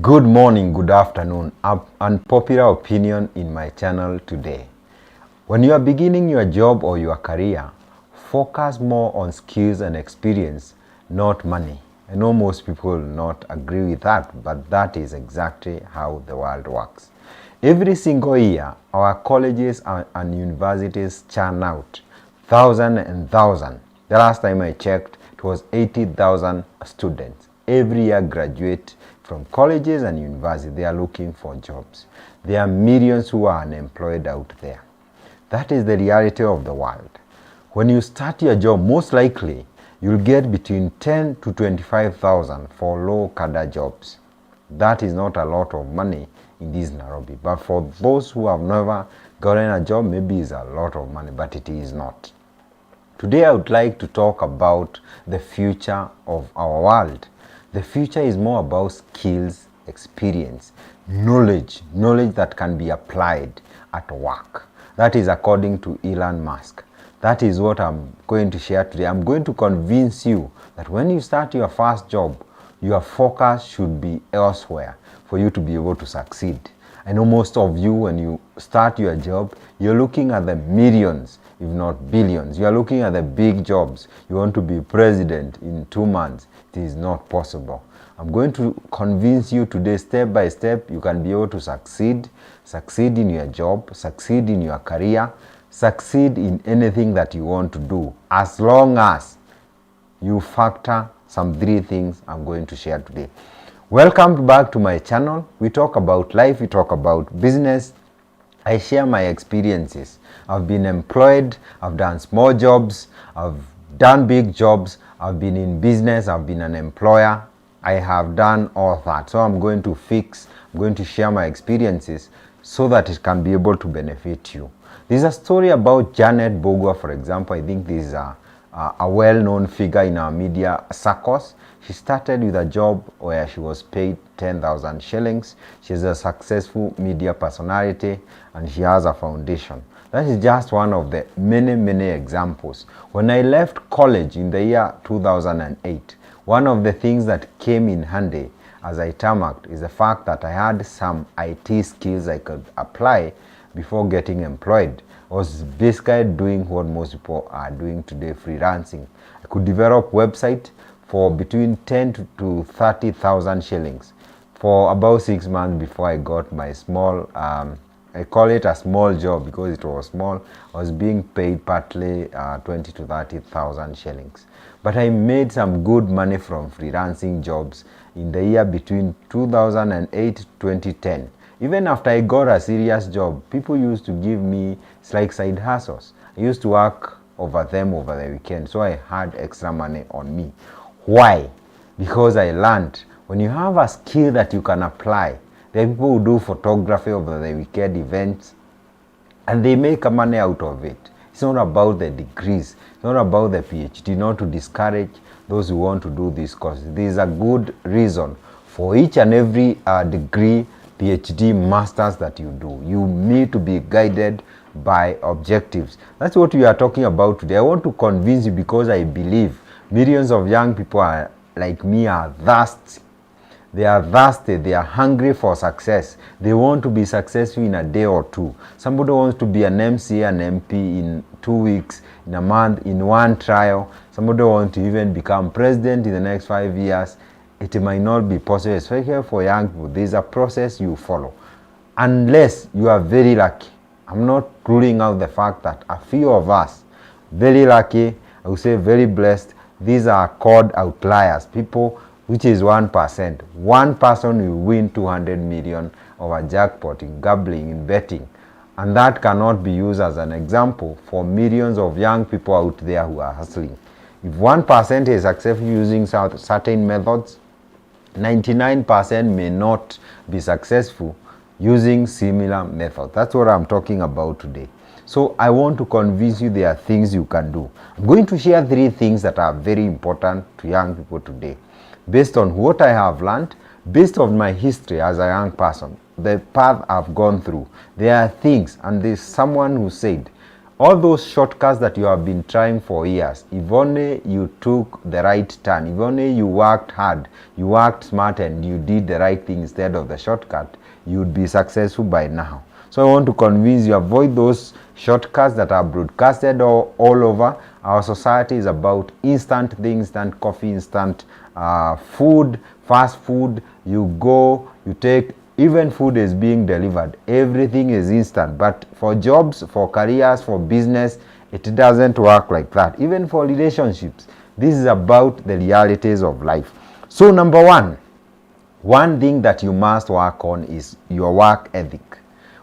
Good morning, good afternoon. Unpopular opinion in my channel today. When you are beginning your job or your career, focus more on skills and experience, not money. I know most people will not agree with that, but that is exactly how the world works. Every single year, our colleges and universities churn out thousands and thousands. The last time I checked, it was 80,000 students. Every year graduate from colleges and universities. They are looking for jobs. There are millions who are unemployed out there. That is the reality of the world. When you start your job, most likely you'll get between 10 to 25,000 for low cadre jobs. That is not a lot of money in this Nairobi. But for those who have never gotten a job, maybe it's a lot of money, but it is not. Today I would like to talk about the future of our world. The future is more about skills, experience, knowledge that can be applied at work. That is according to Elon Musk. That is what I'm going to share today. I'm going to convince you that when you start your first job, your focus should be elsewhere for you to be able to succeed. I know most of you, when you start your job, you're looking at the millions, if not billions. You're looking at the big jobs. You want to be president in 2 months. It is not possible. I'm going to convince you today, step by step, you can be able to succeed in your job, succeed in your career, succeed in anything that you want to do, as long as you factor some 3 things I'm going to share today. Welcome back to my channel. We talk about life, we talk about business. I share my experiences. I've been employed, I've done small jobs, I've done big jobs, I've been in business, I've been an employer. I have done all that. So I'm going to share my experiences so that it can be able to benefit you. There's a story about Janet Bogwa, for example. I think this is a well-known figure in our media circles. She started with a job where she was paid 10,000 shillings. She's a successful media personality and she has a foundation. That is just one of the many examples. When I left college in the year 2008, one of the things that came in handy as I tarmacked is the fact that I had some IT skills I could apply before getting employed. I was basically doing what most people are doing today, freelancing. I could develop website for between 10 to 30,000 shillings for about 6 months before I got my small, I call it a small job because it was small. I was being paid partly 20 to 30,000 shillings. But I made some good money from freelancing jobs in the year between 2008 to 2010. Even after I got a serious job, people used to give me like side hustles. I used to work over them over the weekend, so I had extra money on me. Why? Because I learned when you have a skill that you can apply. There are people who do photography over the weekend events and they make money out of it. It's not about the degrees, it's not about the PhD, not to discourage those who want to do this course. There is a good reason for each and every degree, PhD, masters that you do. You need to be guided by objectives. That's what we are talking about today. I want to convince you because I believe millions of young people are like me are thirsty. They are thirsty, they are hungry for success. They want to be successful in a day or two. Somebody wants to be an MC, an MP in 2 weeks, in a month, in one trial. Somebody wants to even become president in the next 5 years. It might not be possible, especially for young people. There's a process you follow. Unless you are very lucky. I'm not ruling out the fact that a few of us, very lucky, I would say very blessed, these are called outliers, people which is 1%. One person will win 200 million of a jackpot in gambling, in betting. And that cannot be used as an example for millions of young people out there who are hustling. If 1% is successful using certain methods, 99% may not be successful using similar methods. That's what I'm talking about today. So I want to convince you there are things you can do. I'm going to share 3 things that are very important to young people today. Based on what I have learned, based on my history as a young person, the path I've gone through, there are things, and there's someone who said, All those shortcuts that you have been trying for years, if only you took the right turn, if only you worked hard, you worked smart, and you did the right thing instead of the shortcut, you would be successful by now. So I want to convince you, avoid those shortcuts that are broadcasted all over. Our society is about instant things, instant coffee, instant food, fast food. You go, you take, even food is being delivered. Everything is instant. But for jobs, for careers, for business, it doesn't work like that. Even for relationships, this is about the realities of life. So number one thing that you must work on is your work ethic.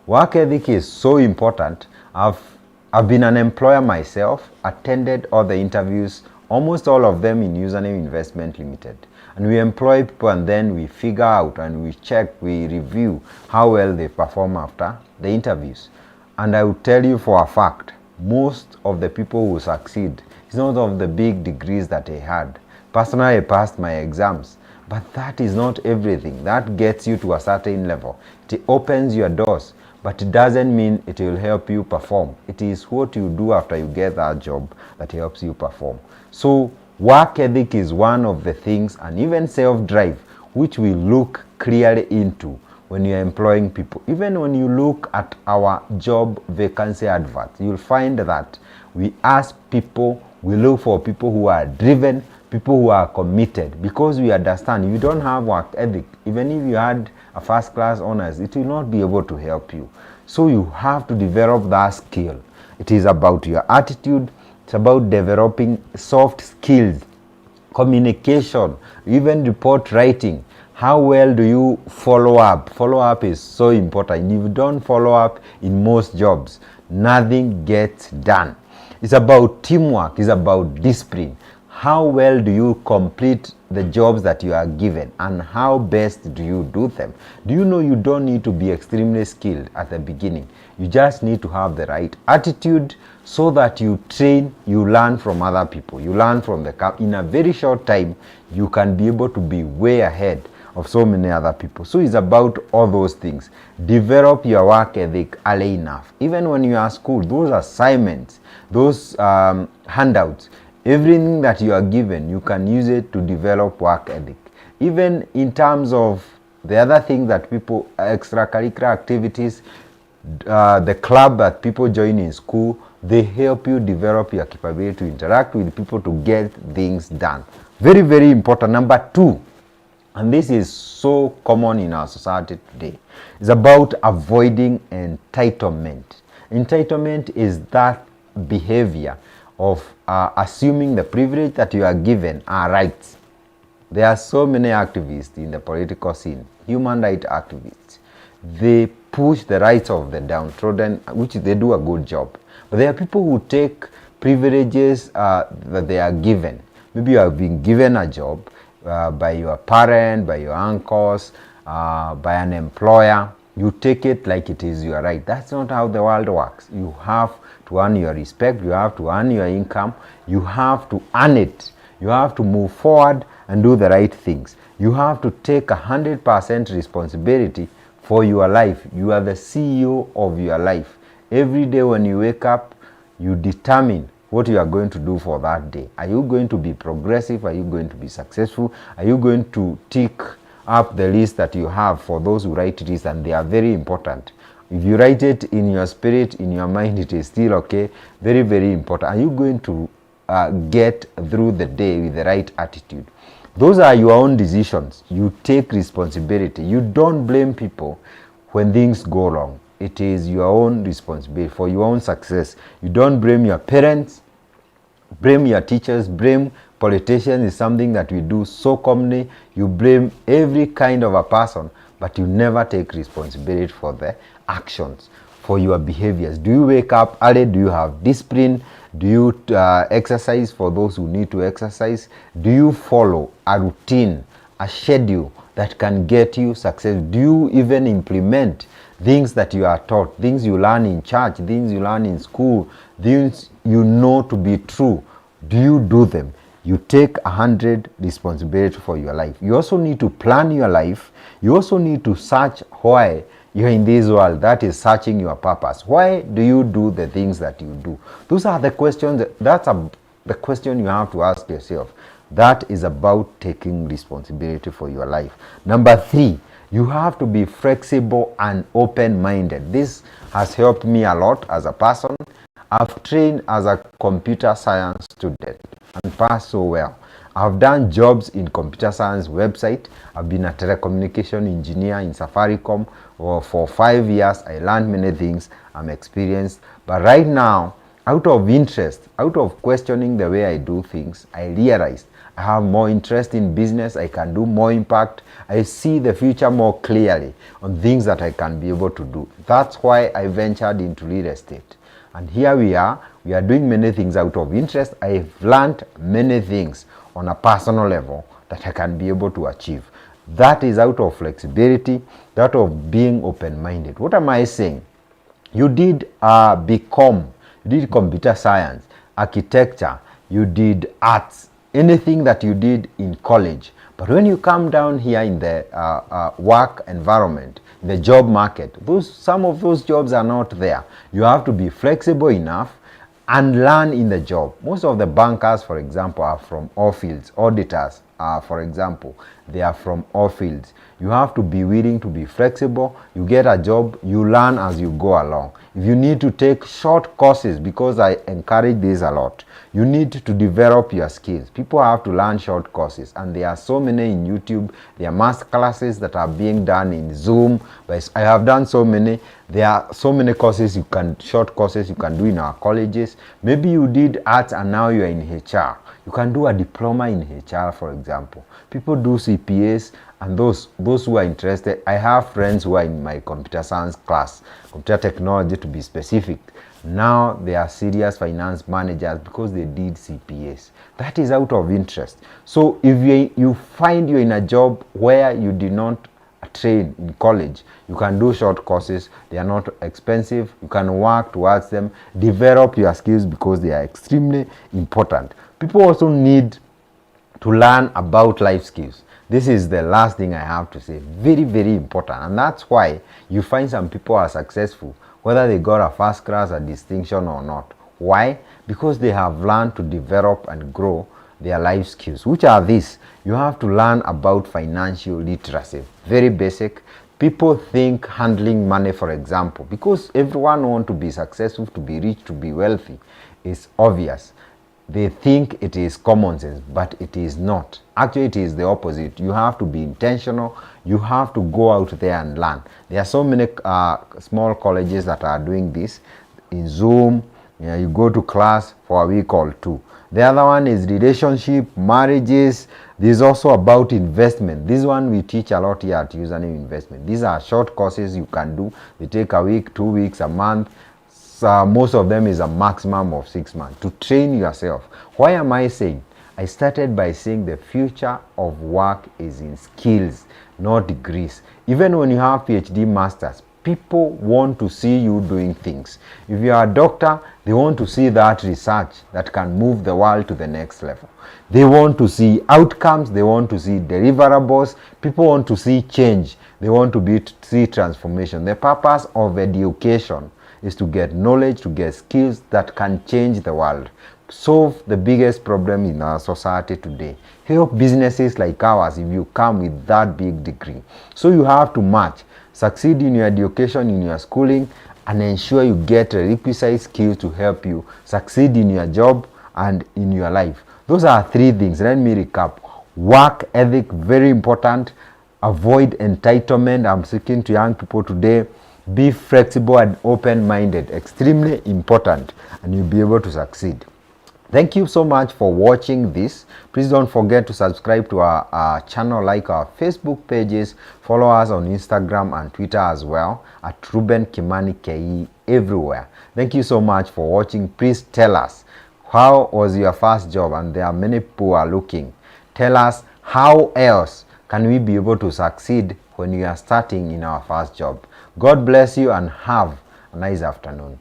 Work ethic is so important. I've been an employer myself, attended all the interviews, almost all of them in Username Investment Limited. And we employ people, and then we figure out and we check, we review how well they perform after the interviews. And I will tell you for a fact, most of the people who succeed, it's not of the big degrees that they had. Personally, I passed my exams, but that is not everything. That gets you to a certain level. It opens your doors, but it doesn't mean it will help you perform. It is what you do after you get that job that helps you perform. So work ethic is one of the things, and even self-drive, which we look clearly into when you're employing people. Even when you look at our job vacancy adverts, you'll find that we ask people, we look for people who are driven, people who are committed, because we understand if you don't have work ethic, even if you had a first class honors, it will not be able to help you. So you have to develop that skill. It is about your attitude. It's about developing soft skills, communication, even report writing. How well do you follow up? Follow up is so important. If you don't follow up in most jobs, nothing gets done. It's about teamwork. It's about discipline. How well do you complete the jobs that you are given, and how best do you do them? Do you know you don't need to be extremely skilled at the beginning? You just need to have the right attitude so that you train, you learn from other people, you learn from the in a very short time, you can be able to be way ahead of so many other people. So it's about all those things. Develop your work ethic early enough. Even when you are at school, those assignments, those handouts, everything that you are given, you can use it to develop work ethic. Even in terms of the other things that people, extracurricular activities, the club that people join in school, they help you develop your capability to interact with people to get things done. Very, very important. Number two, and this is so common in our society today, is about avoiding entitlement. Entitlement is that behavior of assuming the privilege that you are given are rights. There are so many activists in the political scene, human rights activists. They push the rights of the downtrodden, which they do a good job. But there are people who take privileges that they are given. Maybe you have been given a job by your parent, by your uncles, by an employer. You take it like it is your right. That's not how the world works. You have to earn your respect. You have to earn your income. You have to earn it. You have to move forward and do the right things. You have to take 100% responsibility for your life. You are the CEO of your life. Every day when you wake up, you determine what you are going to do for that day. Are you going to be progressive? Are you going to be successful? Are you going to tick up the list that you have? For those who write it, and they are very important. If you write it in your spirit, in your mind, it is still okay. Very, very important. Are you going to get through the day with the right attitude? Those are your own decisions. You take responsibility. You don't blame people when things go wrong. It is your own responsibility for your own success. You don't blame your parents, blame your teachers, blame politicians is something that we do so commonly. You blame every kind of a person, but you never take responsibility for the actions, for your behaviors. Do you wake up early? Do you have discipline? Do you exercise for those who need to exercise? Do you follow a routine, a schedule that can get you success? Do you even implement things that you are taught, things you learn in church, things you learn in school, things you know to be true? Do you do them? You take 100% responsibility for your life. You also need to plan your life. You also need to search why you're in this world that is searching your purpose. Why do you do the things that you do? Those are the questions. The question you have to ask yourself. That is about taking responsibility for your life. Number 3, you have to be flexible and open-minded. This has helped me a lot as a person. I've trained as a computer science student and passed so well. I've done jobs in computer science website. I've been a telecommunication engineer in Safaricom for 5 years. I learned many things. I'm experienced. But right now, out of interest, out of questioning the way I do things, I realized I have more interest in business. I can do more impact. I see the future more clearly on things that I can be able to do. That's why I ventured into real estate. And here we are doing many things out of interest. I've learned many things on a personal level that I can be able to achieve. That is out of flexibility, that of being open-minded. What am I saying? You did you did computer science, architecture, you did arts, anything that you did in college. But when you come down here in the work environment, in the job market, some of those jobs are not there. You have to be flexible enough and learn in the job. Most of the bankers, for example, are from all fields. Auditors, for example, they are from all fields. You have to be willing to be flexible. You get a job, you learn as you go along. If you need to take short courses, because I encourage this a lot, you need to develop your skills. People have to learn short courses, and there are so many in YouTube. There are master classes that are being done in Zoom. But I have done so many. There are so many courses short courses you can do in our colleges. Maybe you did arts and now you are in HR. You can do a diploma in HR, for example. People do CPAs, and those who are interested, I have friends who are in my computer science class, computer technology to be specific. Now they are serious finance managers because they did CPAs. That is out of interest. So if you find you're in a job where you did not train in college, you can do short courses. They are not expensive. You can work towards them. Develop your skills because they are extremely important. People also need to learn about life skills. This is the last thing I have to say. Very, very important. And that's why you find some people are successful, whether they got a first class, a distinction or not. Why? Because they have learned to develop and grow their life skills. Which are these? You have to learn about financial literacy. Very basic. People think handling money, for example, because everyone wants to be successful, to be rich, to be wealthy, is obvious. They think it is common sense, but it is not. Actually, it is the opposite. You have to be intentional. You have to go out there and learn. There are so many small colleges that are doing this in Zoom. You go to class for a week or two. The other one is relationship, marriages. This is also about investment. This one we teach a lot here at Username Investment. These are short courses you can do. They take a week, 2 weeks, a month. Most of them is a maximum of 6 months to train yourself. Why am I saying? I started by saying the future of work is in skills, not degrees. Even when you have PhD masters, people want to see you doing things. If you are a doctor, they want to see that research that can move the world to the next level. They want to see outcomes. They want to see deliverables. People want to see change. They want to see transformation. The purpose of education is to get knowledge, to get skills that can change the world, solve the biggest problem in our society today, help businesses like ours if you come with that big degree. So you have to match, succeed in your education, in your schooling, and ensure you get a requisite skill to help you succeed in your job and in your life. Those are 3 things. Let me recap. Work ethic, very important. Avoid entitlement. I'm speaking to young people today. Be flexible and open-minded, extremely important, and you'll be able to succeed. Thank you so much for watching this. Please don't forget to subscribe to our channel, like our Facebook pages, follow us on Instagram and Twitter as well at Reuben Kimani KE everywhere. Thank you so much for watching. Please tell us, how was your first job? And there are many people who are looking. Tell us, how else can we be able to succeed when we are starting in our first job? God bless you and have a nice afternoon.